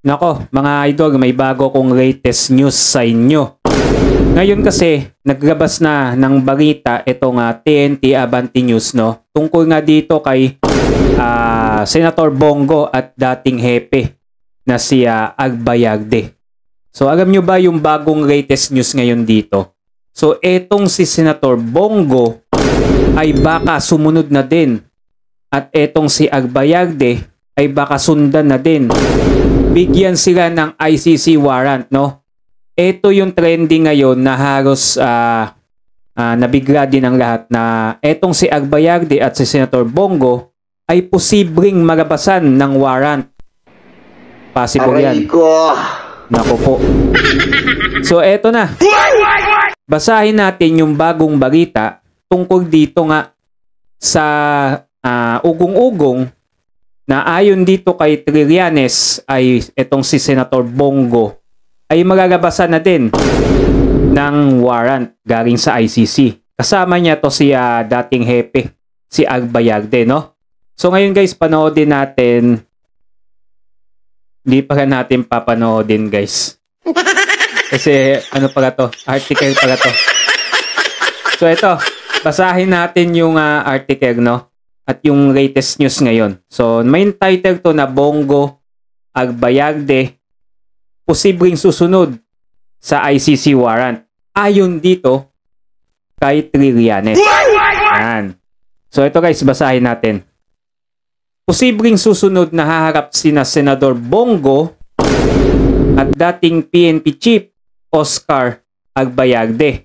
Nako, mga idol, may bago kong latest news sa inyo. Ngayon kasi, naglabas na ng balita itong TNT Abante News, no? Tungkol nga dito kay Senator Bongo at dating hepe na si Agbayagde. So, alam nyo ba yung bagong latest news ngayon dito? So, etong si Senator Bongo ay baka sumunod na din. At etong si Agbayagde ay baka sundan na din. Bigyan sila ng ICC warrant, no? Ito yung trending ngayon na halos nabigla din ang lahat na etong si Agbayagde at si Senator Bongo ay posibleng magabasan ng warrant. Possible yan. Naku po. So eto na. Basahin natin yung bagong balita tungkol dito nga sa ugong-ugong na ayon dito kay Trillanes ay etong si Senator Bongo ay magagabasan na din ng warrant galing sa ICC. Kasama niya to si dating hepe, si Agbayagde, no? So ngayon guys, panoodin natin. Hindi pa natin papanoodin guys. Kasi ano pala to? Article pala to. So ito, basahin natin yung article, no? At yung latest news ngayon. So main title to na Bongo Agbayagde posibleng susunod sa ICC warrant. Ayon dito kay Trillanes. Yan. So ito guys, basahin natin. Posibleng susunod na haharap sina Senador Bongo at dating PNP Chief Oscar Agbayagde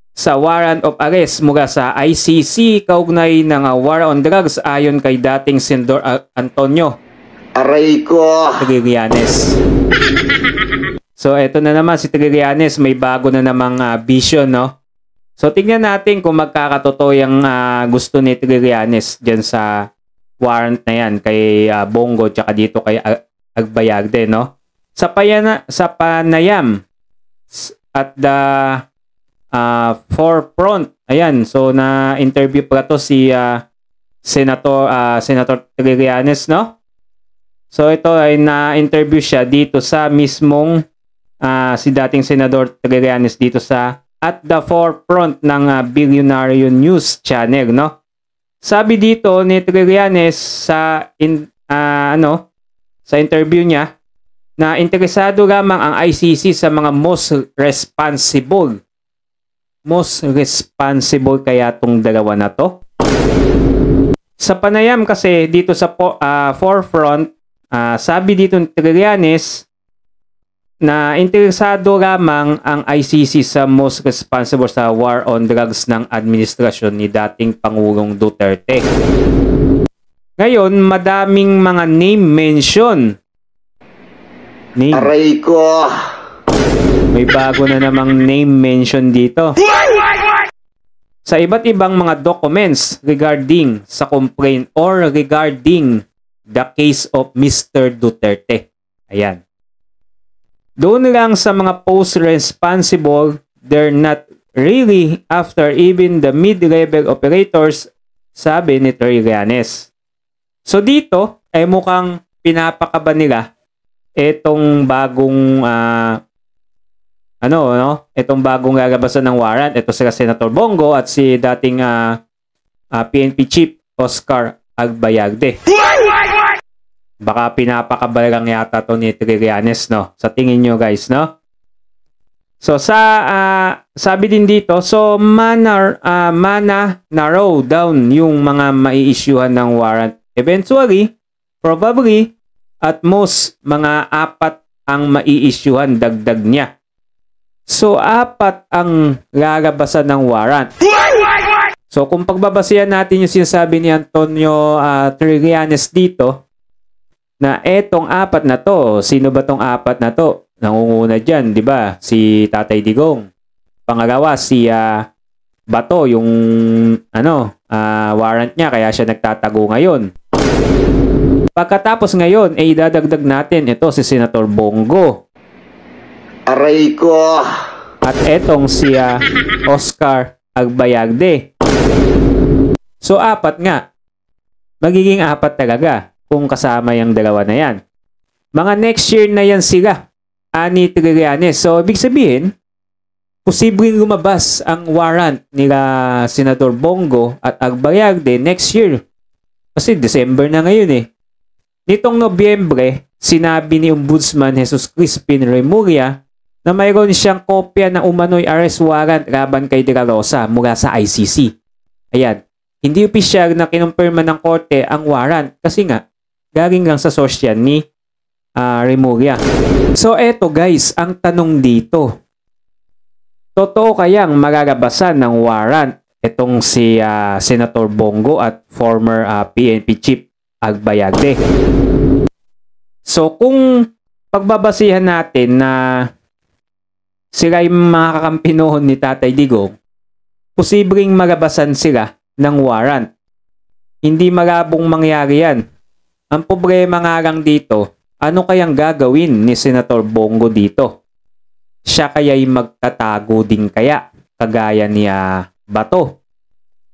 sa warrant of arrest mula sa ICC kaugnay ng war on drugs ayon kay dating Senador Antonio Aray ko! Trillanes. So eto na naman si Trillanes, may bago na namang vision, no? So tingnan natin kung magkakatotoo yung gusto ni Trillanes dyan sa warrant na yan kay Bongo tsaka dito kay Agbayagde, no? Sa panayam at the forefront, ayan, so na interview pa to si Senator Trillanes, no? So ito ay na-interview siya dito sa mismong si dating Senador Trillanes dito sa at the forefront ng Billionaire News Channel, no? Sabi dito ni Trillanes sa sa interview niya na interesado lamang ang ICC sa mga most responsible kaya tong dalawa na to. Sa panayam kasi dito sa forefront, sabi dito ni Trillanes na interesado lamang ang ICC sa most responsible sa war on drugs ng administrasyon ni dating Pangulong Duterte. Ngayon, madaming mga name mention. Aray ko! May bago na namang name mention dito. Sa iba't ibang mga documents regarding sa complaint or regarding the case of Mr. Duterte. Ayan. Doon lang sa mga post-responsible, they're not really after even the mid-level operators, sabi ni Trillanes. So dito, ay mukhang pinapakaba nila itong bagong itong bagong gagabasan ng warrant. Ito sila Senator Bongo at si dating PNP Chief Oscar Agbayagde. Baka pinapakabal lang yata to ni Trillanes, no? Sa tingin nyo guys, no? So sabi din dito, so narrow down yung mga mai-issuehan ng warrant. Eventually, probably, at most, mga 4 ang mai-issuehan, dagdag niya. So 4 ang lalabasan ng warrant. So kung pagbabasihan natin yung sinasabi ni Antonio Trillanes dito, na etong 4 na to, sino ba tong 4 na to? Nangunguna dyan, di ba? Si Tatay Digong. Pangalawa, si Bato, yung warrant niya, kaya siya nagtatago ngayon. Pagkatapos ngayon, ay idadagdag natin ito si Senator Bongo. Aray ko! At etong si Oscar Agbayagde. So 4 nga. Magiging 4 talaga kung kasama yung dalawa na yan. Mga next year na yan sila. Ani Trillanes. So, ibig sabihin, posibleng lumabas ang warrant nila Senador Bongo at Agbayarde next year. Kasi December na ngayon eh. Nitong Nobyembre, sinabi ni Ombudsman Jesus Crispin Remulla na mayroon siyang kopya ng umano'y arrest warrant laban kay De La Rosa mula sa ICC. Ayan. Hindi opisyal na kinumpirma ng korte ang warrant kasi nga, galing lang sa source yan ni Remulla. So eto guys, ang tanong dito. Totoo kayang magagabasan ng warrant itong si Senator Bongo at former PNP Chief Agbayarde? So kung pagbabasihan natin na sila yung mga kakampi noon ni Tatay Digong, posibleng magabasan sila ng warrant. Hindi malabong mangyari yan. Ang problema nga lang dito, ano kayang gagawin ni Senator Bongo dito? Siya kaya'y magtatago din kaya, kagaya ni Bato.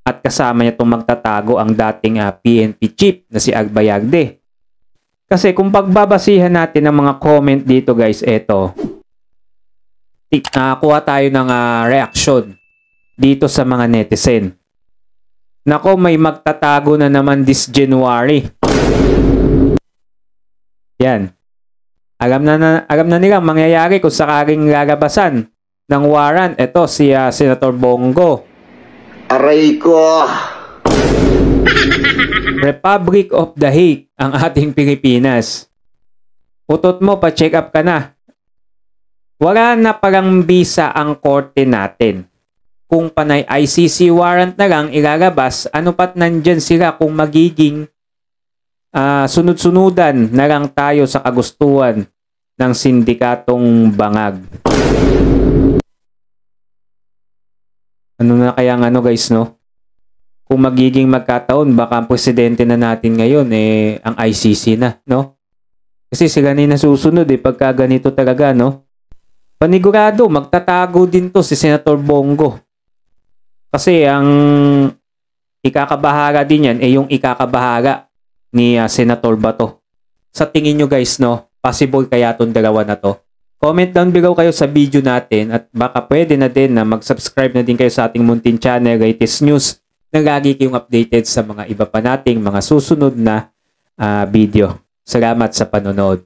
At kasama niya itong magtatago ang dating PNP chief na si Agbayarde. Kasi kung pagbabasihan natin ang mga comment dito guys, eto. Nakakuha tayo ng reaction dito sa mga netizen. Nako, may magtatago na naman this January. Yan. Alam na nilang mangyayari kung sakaling lalabasan ng warrant. Ito si Senator Bongo. Aray ko! Republic of the Hague ang ating Pilipinas. Utot mo, pa-check up ka na. Wala na parang bisa ang korte natin. Kung panay ICC warrant na lang ilalabas, ano pat nandyan sila kung magiging sunod-sunudan na lang tayo sa kagustuhan ng sindikatong bangag. Ano na kaya guys, no? Kung magiging magkataon, baka ang presidente na natin ngayon ang ICC na, no? Kasi sila na nasusunod pagka ganito talaga, no? Panigurado, magtatago din to si Senator Bongo. Kasi ang ikakabahaga din yan yung ikakabahaga ni Senator Bato. Sa tingin nyo guys, no? Possible kaya itong dalawa na to? Comment down below kayo sa video natin at baka pwede na din na mag-subscribe na din kayo sa ating muntin channel, Latest News, na lagi kayong updated sa mga iba pa nating mga susunod na video. Salamat sa panonood.